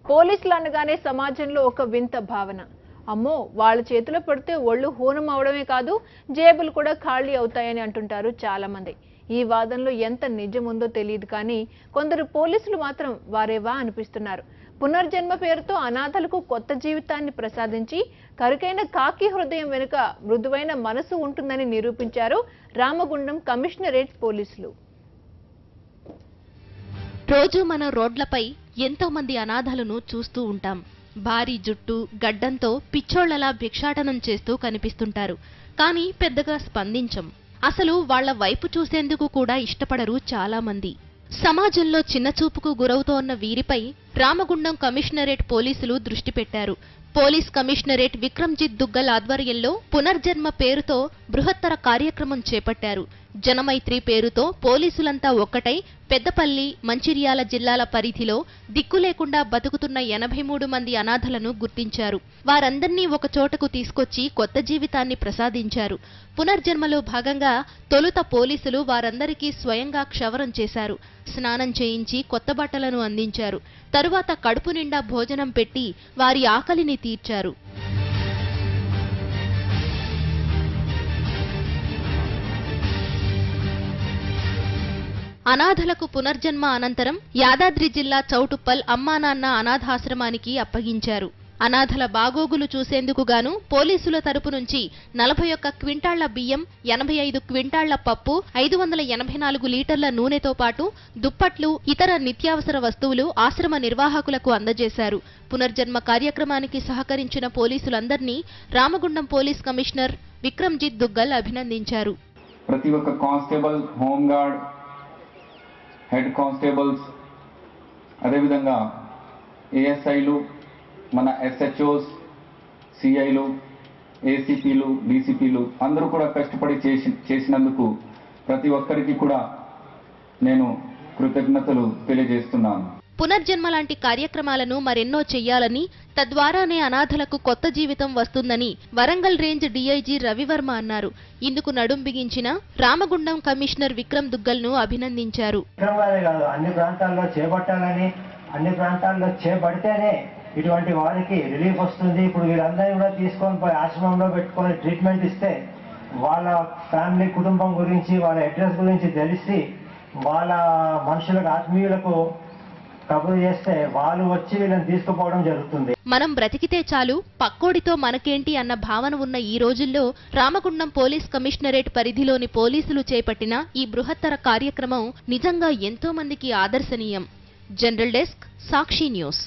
పోలీసులు అనగానే సమాజంలో ఒక వింత భావన. అమ్మో, వాళ్ళ చేతిలో పడితే ఒళ్ళు హూనం అవడమే కాదు, జేబులు కూడా ఖాళీ అవుతాయని అంటుంటారు చాలా మంది. ఈ వాదనలో ఎంత నిజముందో తెలియదు కానీ కొందరు పోలీసులు మాత్రం వారేవా అనిపిస్తున్నారు. పునర్జన్మ పేరుతో అనాథలకు కొత్త జీవితాన్ని ప్రసాదించి కరుకైన కాకి హృదయం వెనుక మృదువైన మనసు ఉంటుందని నిరూపించారు రామగుండం కమిషనరేట్ పోలీసులు. రోజు మన రోడ్లపై ఎంతో మంది అనాథలను చూస్తూ ఉంటాం. భారీ జుట్టు గడ్డంతో పిచ్చోళ్లలా భిక్షాటనం చేస్తూ కనిపిస్తుంటారు. కానీ పెద్దగా స్పందించం. అసలు వాళ్ల వైపు చూసేందుకు కూడా ఇష్టపడరు చాలా మంది. సమాజంలో చిన్నచూపుకు గురవుతోన్న వీరిపై రామగుండం కమిషనరేట్ పోలీసులు దృష్టి పెట్టారు. పోలీస్ కమిషనరేట్ విక్రమ్జిత్ దుగ్గల్ ఆధ్వర్యంలో పునర్జన్మ పేరుతో బృహత్తర కార్యక్రమం చేపట్టారు. జనమైత్రి పేరుతో పోలీసులంతా ఒక్కటై పెద్దపల్లి, మంచిర్యాల జిల్లాల పరిధిలో దిక్కులేకుండా బతుకుతున్న 83 మంది అనాథలను గుర్తించారు. వారందర్నీ ఒక చోటకు తీసుకొచ్చి కొత్త జీవితాన్ని ప్రసాదించారు. పునర్జన్మలో భాగంగా తొలుత పోలీసులు వారందరికీ స్వయంగా క్షవరం చేశారు. స్నానం చేయించి కొత్త బట్టలను అందించారు. తరువాత కడుపు నిండా భోజనం పెట్టి వారి ఆకలిని తీర్చారు. అనాథలకు పునర్జన్మ అనంతరం యాదాద్రి జిల్లా చౌటుప్పల్ అమ్మానాన్న అనాథాశ్రమానికి అప్పగించారు. అనాథల బాగోగులు చూసేందుకు గాను పోలీసుల తరపు నుంచి 41 క్వింటాళ్ల బియ్యం, 85 క్వింటాళ్ల పప్పు, 584 లీటర్ల నూనెతో పాటు దుప్పట్లు, ఇతర నిత్యావసర వస్తువులు ఆశ్రమ నిర్వాహకులకు అందజేశారు. పునర్జన్మ కార్యక్రమానికి సహకరించిన పోలీసులందర్నీ రామగుండం పోలీస్ కమిషనర్ విక్రమ్జిత్ దుగ్గల్ అభినందించారు. ప్రతి ఒక్క కానిస్టేబుల్, హోంగార్డ్, హెడ్ కానిస్టేబుల్స్, అదేవిధంగా ఏఎస్ఐలు, మన ఎస్హెచ్ఓస్, సిఐలు, ఏసీపీలు, డీసీపీలు అందరూ కూడా కష్టపడి చేసినందుకు ప్రతి ఒక్కరికి కూడా నేను కృతజ్ఞతలు తెలియజేస్తున్నాను. పునర్జన్మ లాంటి కార్యక్రమాలను మరెన్నో చెయ్యాలని, తద్వారానే అనాథలకు కొత్త జీవితం వస్తుందని వరంగల్ రేంజ్ డీఐజీ రవివర్మ అన్నారు. ఇందుకు నడుం బిగించిన రామగుండం కమిషనర్ విక్రమ్ దుగ్గల్ను అభినందించారు. అన్ని ప్రాంతాల్లో చేపట్టాలని, అన్ని ప్రాంతాల్లో చేపడితేనే ఇటువంటి వారికి రిలీఫ్ వస్తుంది. ఇప్పుడు వీళ్ళందరినీ కూడా తీసుకొని పోయి ఆశ్రమంలో పెట్టుకొని ట్రీట్మెంట్ ఇస్తే వాళ్ళ ఫ్యామిలీ, కుటుంబం గురించి, వాళ్ళ అడ్రస్ గురించి తెలిసి వాళ్ళ మనుషులకు, ఆత్మీయులకు కబురు చేస్తే వాళ్ళు వచ్చి వీళ్ళని తీసుకుపోవడం జరుగుతుంది. మనం బ్రతికితే చాలు, పక్కోడితో మనకేంటి అన్న భావన ఉన్న ఈ రోజుల్లో రామగుండం పోలీస్ కమిషనరేట్ పరిధిలోని పోలీసులు చేపట్టిన ఈ బృహత్తర కార్యక్రమం నిజంగా ఎంతో మందికి ఆదర్శనీయం. జనరల్ డెస్క్, సాక్షి న్యూస్.